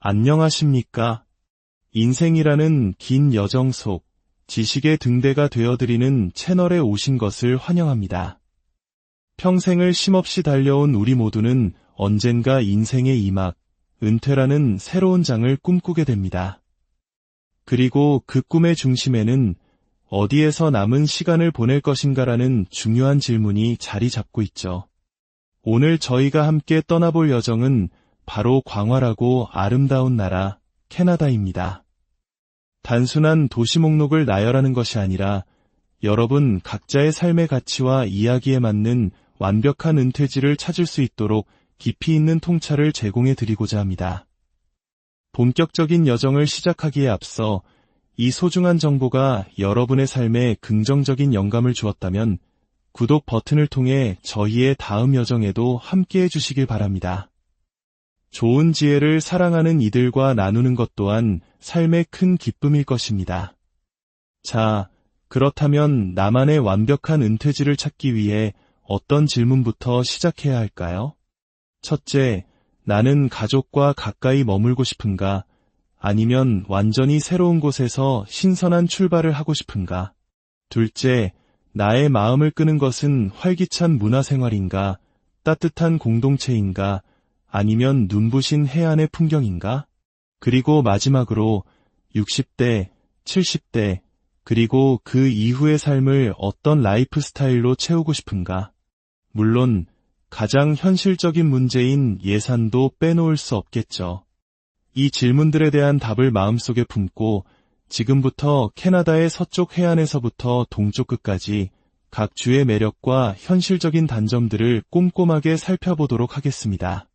안녕하십니까? 인생이라는 긴 여정 속 지식의 등대가 되어드리는 채널에 오신 것을 환영합니다. 평생을 쉼없이 달려온 우리 모두는 언젠가 인생의 이막, 은퇴라는 새로운 장을 꿈꾸게 됩니다. 그리고 그 꿈의 중심에는 어디에서 남은 시간을 보낼 것인가라는 중요한 질문이 자리 잡고 있죠. 오늘 저희가 함께 떠나볼 여정은 바로 광활하고 아름다운 나라 캐나다입니다. 단순한 도시 목록을 나열하는 것이 아니라 여러분 각자의 삶의 가치와 이야기에 맞는 완벽한 은퇴지를 찾을 수 있도록 깊이 있는 통찰을 제공해 드리고자 합니다. 본격적인 여정을 시작하기에 앞서 이 소중한 정보가 여러분의 삶에 긍정적인 영감을 주었다면 구독 버튼을 통해 저희의 다음 여정에도 함께해 주시길 바랍니다. 좋은 지혜를 사랑하는 이들과 나누는 것 또한 삶의 큰 기쁨일 것입니다. 자, 그렇다면 나만의 완벽한 은퇴지를 찾기 위해 어떤 질문부터 시작해야 할까요? 첫째, 나는 가족과 가까이 머물고 싶은가? 아니면 완전히 새로운 곳에서 신선한 출발을 하고 싶은가? 둘째, 나의 마음을 끄는 것은 활기찬 문화생활인가? 따뜻한 공동체인가? 아니면 눈부신 해안의 풍경인가? 그리고 마지막으로 60대, 70대, 그리고 그 이후의 삶을 어떤 라이프 스타일로 채우고 싶은가? 물론 가장 현실적인 문제인 예산도 빼놓을 수 없겠죠. 이 질문들에 대한 답을 마음속에 품고 지금부터 캐나다의 서쪽 해안에서부터 동쪽 끝까지 각 주의 매력과 현실적인 단점들을 꼼꼼하게 살펴보도록 하겠습니다.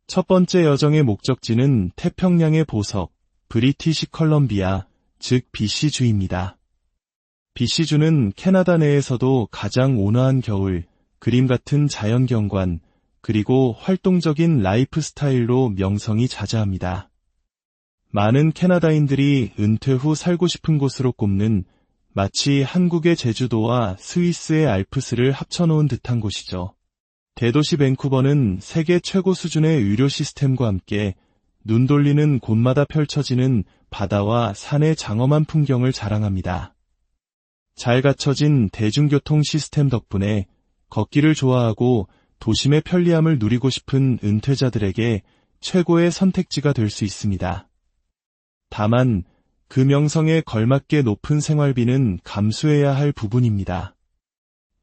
첫 번째 여정의 목적지는 태평양의 보석, 브리티시 컬럼비아, 즉 BC주입니다. BC주는 캐나다 내에서도 가장 온화한 겨울, 그림 같은 자연경관, 그리고 활동적인 라이프 스타일로 명성이 자자합니다. 많은 캐나다인들이 은퇴 후 살고 싶은 곳으로 꼽는 마치 한국의 제주도와 스위스의 알프스를 합쳐놓은 듯한 곳이죠. 대도시 밴쿠버는 세계 최고 수준의 의료 시스템과 함께 눈 돌리는 곳마다 펼쳐지는 바다와 산의 장엄한 풍경을 자랑합니다. 잘 갖춰진 대중교통 시스템 덕분에 걷기를 좋아하고 도심의 편리함을 누리고 싶은 은퇴자들에게 최고의 선택지가 될 수 있습니다. 다만 그 명성에 걸맞게 높은 생활비는 감수해야 할 부분입니다.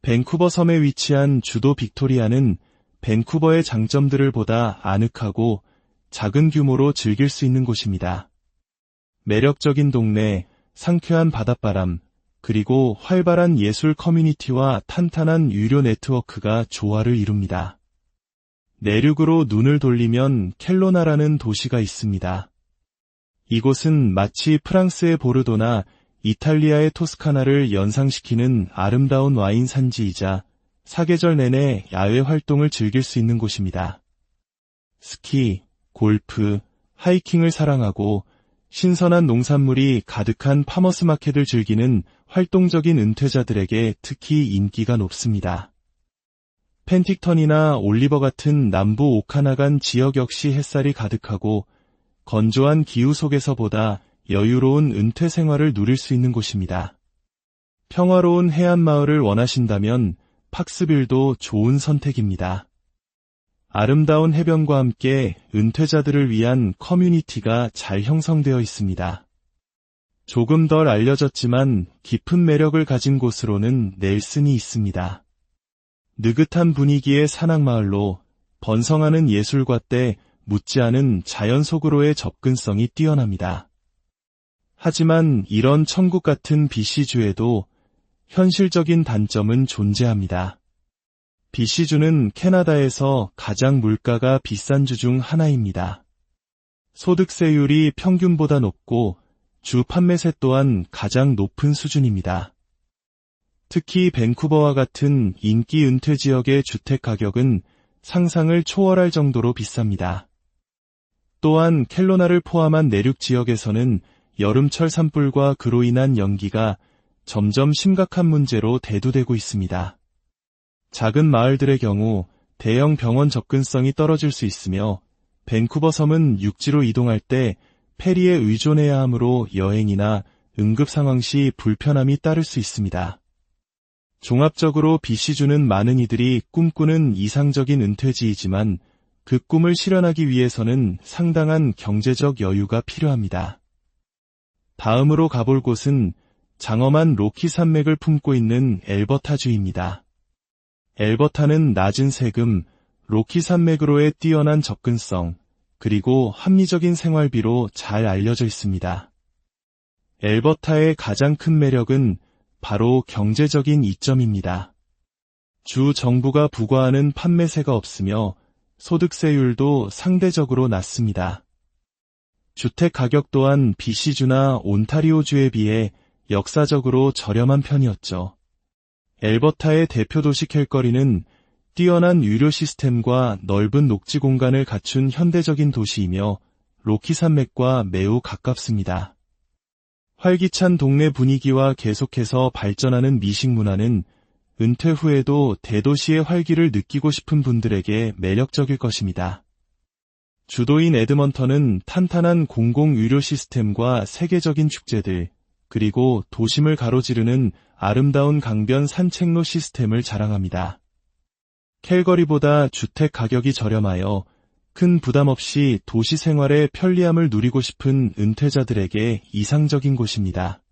밴쿠버 섬에 위치한 주도 빅토리아는 밴쿠버의 장점들을 보다 아늑하고 작은 규모로 즐길 수 있는 곳입니다. 매력적인 동네, 상쾌한 바닷바람, 그리고 활발한 예술 커뮤니티와 탄탄한 유료 네트워크가 조화를 이룹니다. 내륙으로 눈을 돌리면 켈로나라는 도시가 있습니다. 이곳은 마치 프랑스의 보르도나 이탈리아의 토스카나를 연상시키는 아름다운 와인 산지이자 사계절 내내 야외 활동을 즐길 수 있는 곳입니다. 스키, 골프, 하이킹을 사랑하고 신선한 농산물이 가득한 파머스 마켓을 즐기는 활동적인 은퇴자들에게 특히 인기가 높습니다. 펜틱턴이나 올리버 같은 남부 오카나간 지역 역시 햇살이 가득하고 건조한 기후 속에서보다 여유로운 은퇴 생활을 누릴 수 있는 곳입니다. 평화로운 해안 마을을 원하신다면 팍스빌도 좋은 선택입니다. 아름다운 해변과 함께 은퇴자들을 위한 커뮤니티가 잘 형성되어 있습니다. 조금 덜 알려졌지만 깊은 매력을 가진 곳으로는 넬슨이 있습니다. 느긋한 분위기의 산악마을로 번성하는 예술과 때 묻지 않은 자연 속으로의 접근성이 뛰어납니다. 하지만 이런 천국 같은 BC주에도 현실적인 단점은 존재합니다. BC주는 캐나다에서 가장 물가가 비싼 주 중 하나입니다. 소득세율이 평균보다 높고 주 판매세 또한 가장 높은 수준입니다. 특히 밴쿠버와 같은 인기 은퇴 지역의 주택 가격은 상상을 초월할 정도로 비쌉니다. 또한 켈로나를 포함한 내륙 지역에서는 여름철 산불과 그로 인한 연기가 점점 심각한 문제로 대두되고 있습니다. 작은 마을들의 경우 대형 병원 접근성이 떨어질 수 있으며 밴쿠버 섬은 육지로 이동할 때 페리에 의존해야 하므로 여행이나 응급 상황 시 불편함이 따를 수 있습니다. 종합적으로 BC주는 많은 이들이 꿈꾸는 이상적인 은퇴지이지만 그 꿈을 실현하기 위해서는 상당한 경제적 여유가 필요합니다. 다음으로 가볼 곳은 장엄한 로키 산맥을 품고 있는 엘버타주입니다. 엘버타는 낮은 세금, 로키 산맥으로의 뛰어난 접근성, 그리고 합리적인 생활비로 잘 알려져 있습니다. 엘버타의 가장 큰 매력은 바로 경제적인 이점입니다. 주 정부가 부과하는 판매세가 없으며 소득세율도 상대적으로 낮습니다. 주택 가격 또한 BC주나 온타리오주에 비해 역사적으로 저렴한 편이었죠. 엘버타의 대표 도시 캘거리는 뛰어난 유료 시스템과 넓은 녹지 공간을 갖춘 현대적인 도시이며 로키 산맥과 매우 가깝습니다. 활기찬 동네 분위기와 계속해서 발전하는 미식 문화는 은퇴 후에도 대도시의 활기를 느끼고 싶은 분들에게 매력적일 것입니다. 주도인 에드먼턴은 탄탄한 공공 유료 시스템과 세계적인 축제들, 그리고 도심을 가로지르는 아름다운 강변 산책로 시스템을 자랑합니다. 캘거리보다 주택 가격이 저렴하여 큰 부담 없이 도시 생활의 편리함을 누리고 싶은 은퇴자들에게 이상적인 곳입니다.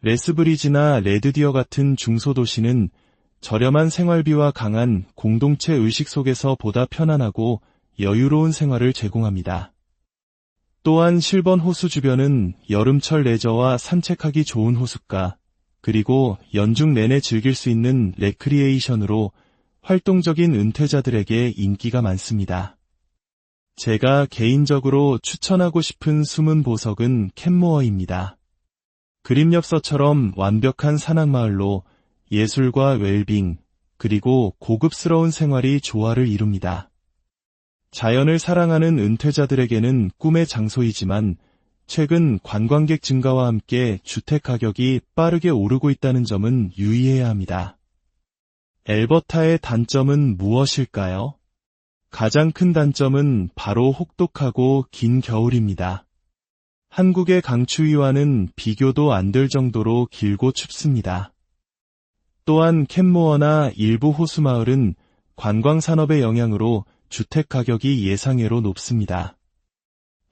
레스브리지나 레드디어 같은 중소도시는 저렴한 생활비와 강한 공동체 의식 속에서 보다 편안하고 여유로운 생활을 제공합니다. 또한 실번 호수 주변은 여름철 레저와 산책하기 좋은 호숫가, 그리고 연중 내내 즐길 수 있는 레크리에이션으로 활동적인 은퇴자들에게 인기가 많습니다. 제가 개인적으로 추천하고 싶은 숨은 보석은 캔모어입니다. 그림엽서처럼 완벽한 산악마을로 예술과 웰빙, 그리고 고급스러운 생활이 조화를 이룹니다. 자연을 사랑하는 은퇴자들에게는 꿈의 장소이지만 최근 관광객 증가와 함께 주택 가격이 빠르게 오르고 있다는 점은 유의해야 합니다. 엘버타의 단점은 무엇일까요? 가장 큰 단점은 바로 혹독하고 긴 겨울입니다. 한국의 강추위와는 비교도 안 될 정도로 길고 춥습니다. 또한 캔모어나 일부 호수마을은 관광산업의 영향으로 주택 가격이 예상외로 높습니다.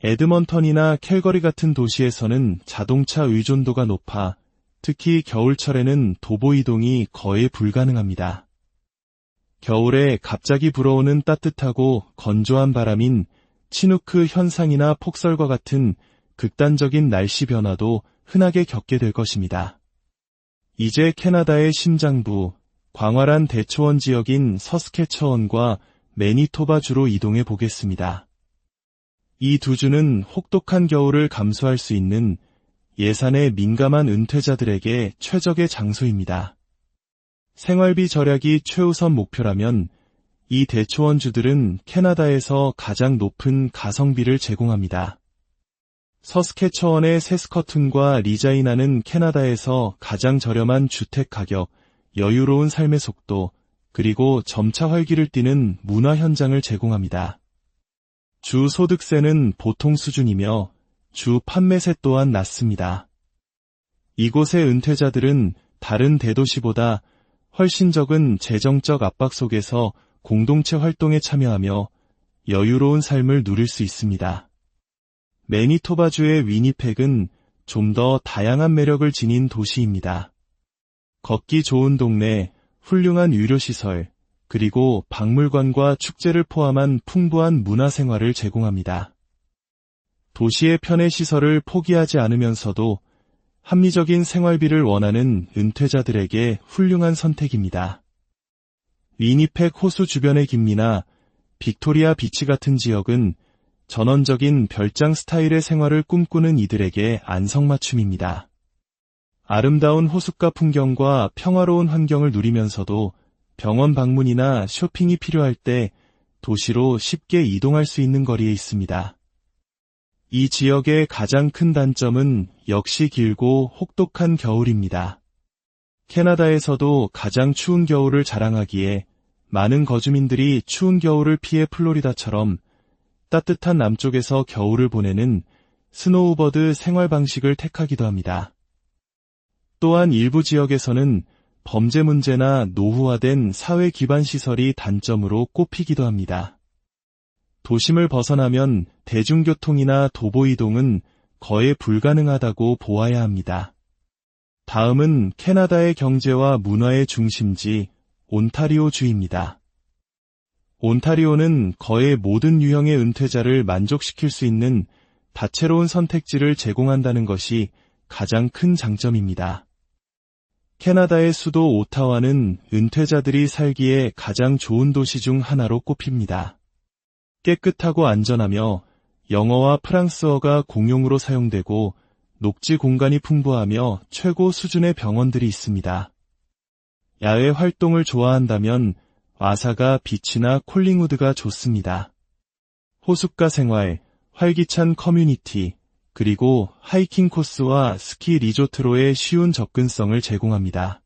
에드먼턴이나 캘거리 같은 도시에서는 자동차 의존도가 높아 특히 겨울철에는 도보 이동이 거의 불가능합니다. 겨울에 갑자기 불어오는 따뜻하고 건조한 바람인 치누크 현상이나 폭설과 같은 극단적인 날씨 변화도 흔하게 겪게 될 것입니다. 이제 캐나다의 심장부, 광활한 대초원 지역인 서스케처원과 매니토바주로 이동해 보겠습니다. 이 두 주는 혹독한 겨울을 감수할 수 있는 예산에 민감한 은퇴자들에게 최적의 장소입니다. 생활비 절약이 최우선 목표라면 이 대초원주들은 캐나다에서 가장 높은 가성비를 제공합니다. 서스케처원의 세스커툰과 리자이나는 캐나다에서 가장 저렴한 주택 가격, 여유로운 삶의 속도, 그리고 점차 활기를 띠는 문화 현장을 제공합니다. 주 소득세는 보통 수준이며 주 판매세 또한 낮습니다. 이곳의 은퇴자들은 다른 대도시보다 훨씬 적은 재정적 압박 속에서 공동체 활동에 참여하며 여유로운 삶을 누릴 수 있습니다. 매니토바주의 위니펙은 좀 더 다양한 매력을 지닌 도시입니다. 걷기 좋은 동네, 훌륭한 유료시설, 그리고 박물관과 축제를 포함한 풍부한 문화생활을 제공합니다. 도시의 편의시설을 포기하지 않으면서도 합리적인 생활비를 원하는 은퇴자들에게 훌륭한 선택입니다. 위니펙 호수 주변의 김미나 빅토리아 비치 같은 지역은 전원적인 별장 스타일의 생활을 꿈꾸는 이들에게 안성맞춤입니다. 아름다운 호숫가 풍경과 평화로운 환경을 누리면서도 병원 방문이나 쇼핑이 필요할 때 도시로 쉽게 이동할 수 있는 거리에 있습니다. 이 지역의 가장 큰 단점은 역시 길고 혹독한 겨울입니다. 캐나다에서도 가장 추운 겨울을 자랑하기에 많은 거주민들이 추운 겨울을 피해 플로리다처럼 따뜻한 남쪽에서 겨울을 보내는 스노우버드 생활 방식을 택하기도 합니다. 또한 일부 지역에서는 범죄 문제나 노후화된 사회 기반 시설이 단점으로 꼽히기도 합니다. 도심을 벗어나면 대중교통이나 도보 이동은 거의 불가능하다고 보아야 합니다. 다음은 캐나다의 경제와 문화의 중심지 온타리오주입니다. 온타리오는 거의 모든 유형의 은퇴자를 만족시킬 수 있는 다채로운 선택지를 제공한다는 것이 가장 큰 장점입니다. 캐나다의 수도 오타와는 은퇴자들이 살기에 가장 좋은 도시 중 하나로 꼽힙니다. 깨끗하고 안전하며 영어와 프랑스어가 공용으로 사용되고 녹지 공간이 풍부하며 최고 수준의 병원들이 있습니다. 야외 활동을 좋아한다면 와사가 비치나 콜링우드가 좋습니다. 호숫가 생활, 활기찬 커뮤니티, 그리고 하이킹 코스와 스키 리조트로의 쉬운 접근성을 제공합니다.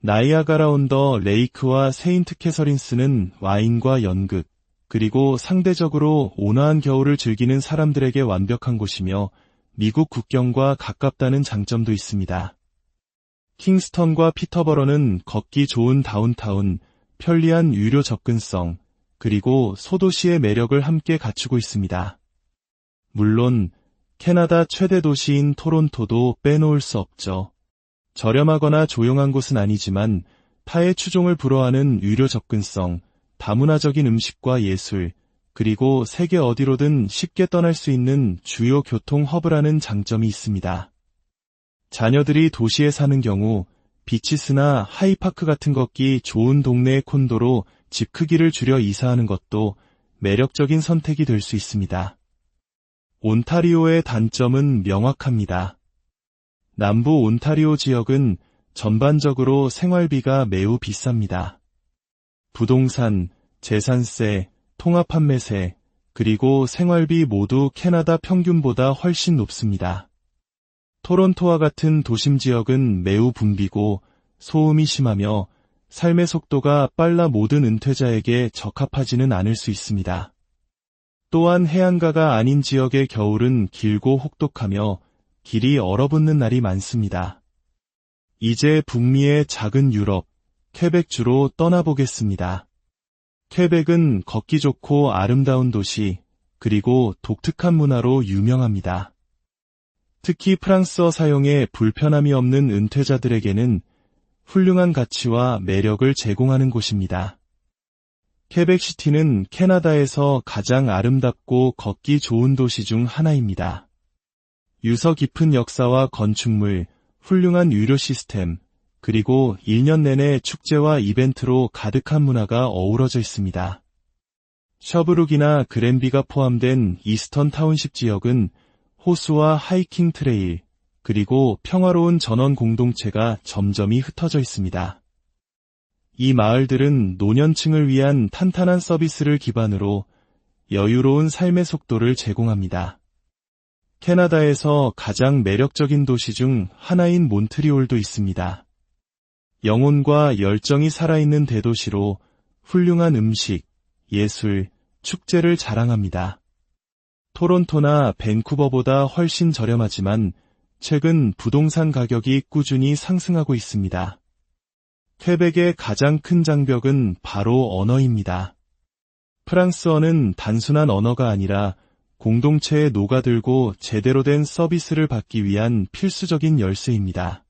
나이아가라 온더 레이크와 세인트 캐서린스는 와인과 연극, 그리고 상대적으로 온화한 겨울을 즐기는 사람들에게 완벽한 곳이며 미국 국경과 가깝다는 장점도 있습니다. 킹스턴과 피터버러는 걷기 좋은 다운타운, 편리한 유료 접근성, 그리고 소도시의 매력을 함께 갖추고 있습니다. 물론 캐나다 최대 도시인 토론토도 빼놓을 수 없죠. 저렴하거나 조용한 곳은 아니지만 타의 추종을 불허하는 유료 접근성, 다문화적인 음식과 예술, 그리고 세계 어디로든 쉽게 떠날 수 있는 주요 교통 허브라는 장점이 있습니다. 자녀들이 도시에 사는 경우 비치스나 하이파크 같은 걷기 좋은 동네의 콘도로 집 크기를 줄여 이사하는 것도 매력적인 선택이 될 수 있습니다. 온타리오의 단점은 명확합니다. 남부 온타리오 지역은 전반적으로 생활비가 매우 비쌉니다. 부동산, 재산세, 통합판매세, 그리고 생활비 모두 캐나다 평균보다 훨씬 높습니다. 토론토와 같은 도심 지역은 매우 붐비고 소음이 심하며 삶의 속도가 빨라 모든 은퇴자에게 적합하지는 않을 수 있습니다. 또한 해안가가 아닌 지역의 겨울은 길고 혹독하며 길이 얼어붙는 날이 많습니다. 이제 북미의 작은 유럽, 퀘벡주로 떠나보겠습니다. 퀘벡은 걷기 좋고 아름다운 도시, 그리고 독특한 문화로 유명합니다. 특히 프랑스어 사용에 불편함이 없는 은퇴자들에게는 훌륭한 가치와 매력을 제공하는 곳입니다. 퀘벡시티는 캐나다에서 가장 아름답고 걷기 좋은 도시 중 하나입니다. 유서 깊은 역사와 건축물, 훌륭한 유료 시스템, 그리고 1년 내내 축제와 이벤트로 가득한 문화가 어우러져 있습니다. 셔브룩이나 그랜비가 포함된 이스턴 타운십 지역은 호수와 하이킹 트레일, 그리고 평화로운 전원 공동체가 점점이 흩어져 있습니다. 이 마을들은 노년층을 위한 탄탄한 서비스를 기반으로 여유로운 삶의 속도를 제공합니다. 캐나다에서 가장 매력적인 도시 중 하나인 몬트리올도 있습니다. 영혼과 열정이 살아있는 대도시로 훌륭한 음식, 예술, 축제를 자랑합니다. 토론토나 밴쿠버보다 훨씬 저렴하지만 최근 부동산 가격이 꾸준히 상승하고 있습니다. 퀘벡의 가장 큰 장벽은 바로 언어입니다. 프랑스어는 단순한 언어가 아니라 공동체에 녹아들고 제대로 된 서비스를 받기 위한 필수적인 열쇠입니다.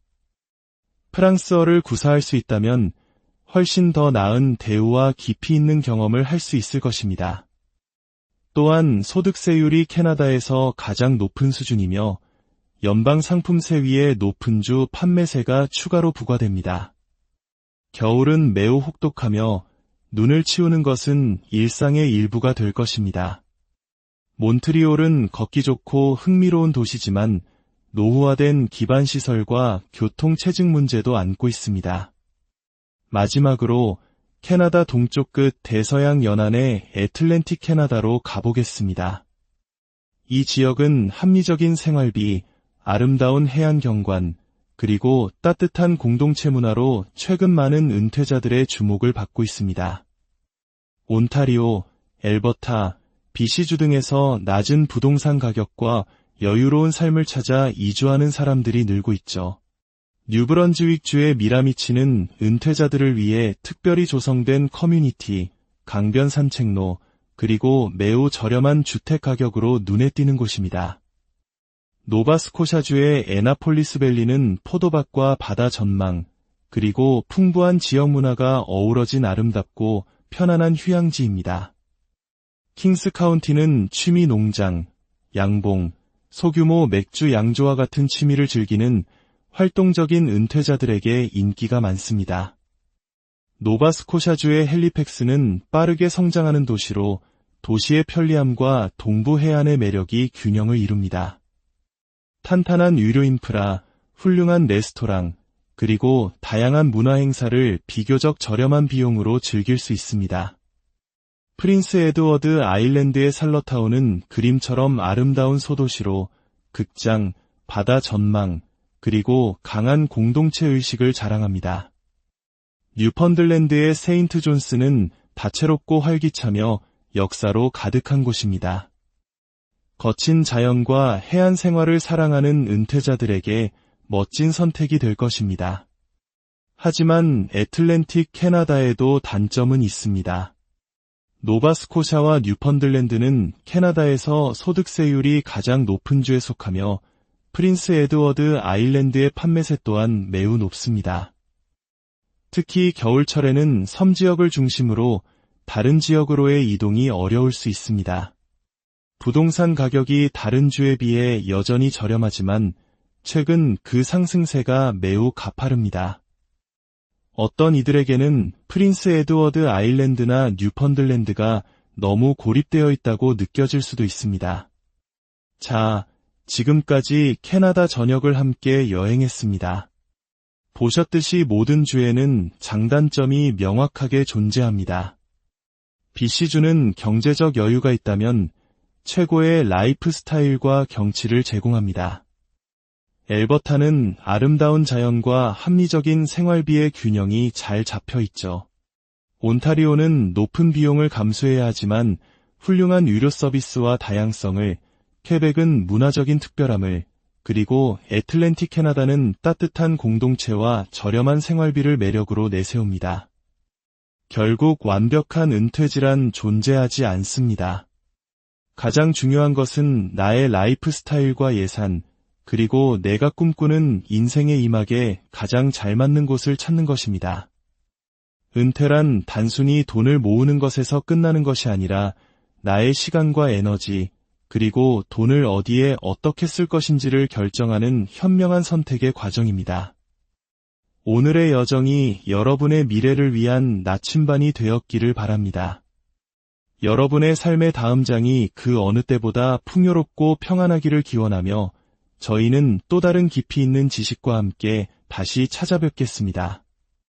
프랑스어를 구사할 수 있다면 훨씬 더 나은 대우와 깊이 있는 경험을 할 수 있을 것입니다. 또한 소득세율이 캐나다에서 가장 높은 수준이며 연방 상품세 위에 높은 주 판매세가 추가로 부과됩니다. 겨울은 매우 혹독하며 눈을 치우는 것은 일상의 일부가 될 것입니다. 몬트리올은 걷기 좋고 흥미로운 도시지만 노후화된 기반시설과 교통체증 문제도 안고 있습니다. 마지막으로 캐나다 동쪽 끝 대서양 연안의 애틀랜틱 캐나다로 가보겠습니다. 이 지역은 합리적인 생활비, 아름다운 해안 경관, 그리고 따뜻한 공동체 문화로 최근 많은 은퇴자들의 주목을 받고 있습니다. 온타리오, 엘버타, BC주 등에서 낮은 부동산 가격과 여유로운 삶을 찾아 이주하는 사람들이 늘고 있죠. 뉴브런즈윅주의 미라미치는 은퇴자들을 위해 특별히 조성된 커뮤니티, 강변 산책로, 그리고 매우 저렴한 주택 가격으로 눈에 띄는 곳입니다. 노바스코샤주의 애나폴리스밸리는 포도밭과 바다 전망, 그리고 풍부한 지역 문화가 어우러진 아름답고 편안한 휴양지입니다. 킹스 카운티는 취미 농장, 양봉, 소규모 맥주 양조와 같은 취미를 즐기는 활동적인 은퇴자들에게 인기가 많습니다. 노바스코샤주의 헬리팩스는 빠르게 성장하는 도시로 도시의 편리함과 동부 해안의 매력이 균형을 이룹니다. 탄탄한 유료 인프라, 훌륭한 레스토랑, 그리고 다양한 문화 행사를 비교적 저렴한 비용으로 즐길 수 있습니다. 프린스 에드워드 아일랜드의 살러타운은 그림처럼 아름다운 소도시로 극장, 바다 전망, 그리고 강한 공동체 의식을 자랑합니다. 뉴펀들랜드의 세인트 존스는 다채롭고 활기차며 역사로 가득한 곳입니다. 거친 자연과 해안 생활을 사랑하는 은퇴자들에게 멋진 선택이 될 것입니다. 하지만 애틀랜틱 캐나다에도 단점은 있습니다. 노바스코샤와 뉴펀들랜드는 캐나다에서 소득세율이 가장 높은 주에 속하며 프린스 에드워드 아일랜드의 판매세 또한 매우 높습니다. 특히 겨울철에는 섬 지역을 중심으로 다른 지역으로의 이동이 어려울 수 있습니다. 부동산 가격이 다른 주에 비해 여전히 저렴하지만 최근 그 상승세가 매우 가파릅니다. 어떤 이들에게는 프린스 에드워드 아일랜드나 뉴펀들랜드가 너무 고립되어 있다고 느껴질 수도 있습니다. 자, 지금까지 캐나다 전역을 함께 여행했습니다. 보셨듯이 모든 주에는 장단점이 명확하게 존재합니다. BC주는 경제적 여유가 있다면 최고의 라이프 스타일과 경치를 제공합니다. 엘버타는 아름다운 자연과 합리적인 생활비의 균형이 잘 잡혀 있죠. 온타리오는 높은 비용을 감수해야 하지만 훌륭한 유료 서비스와 다양성을, 퀘벡은 문화적인 특별함을, 그리고 애틀랜틱 캐나다는 따뜻한 공동체와 저렴한 생활비를 매력으로 내세웁니다. 결국 완벽한 은퇴지란 존재하지 않습니다. 가장 중요한 것은 나의 라이프 스타일과 예산, 그리고 내가 꿈꾸는 인생의 이막에 가장 잘 맞는 곳을 찾는 것입니다. 은퇴란 단순히 돈을 모으는 것에서 끝나는 것이 아니라 나의 시간과 에너지, 그리고 돈을 어디에 어떻게 쓸 것인지를 결정하는 현명한 선택의 과정입니다. 오늘의 여정이 여러분의 미래를 위한 나침반이 되었기를 바랍니다. 여러분의 삶의 다음 장이 그 어느 때보다 풍요롭고 평안하기를 기원하며 저희는 또 다른 깊이 있는 지식과 함께 다시 찾아뵙겠습니다.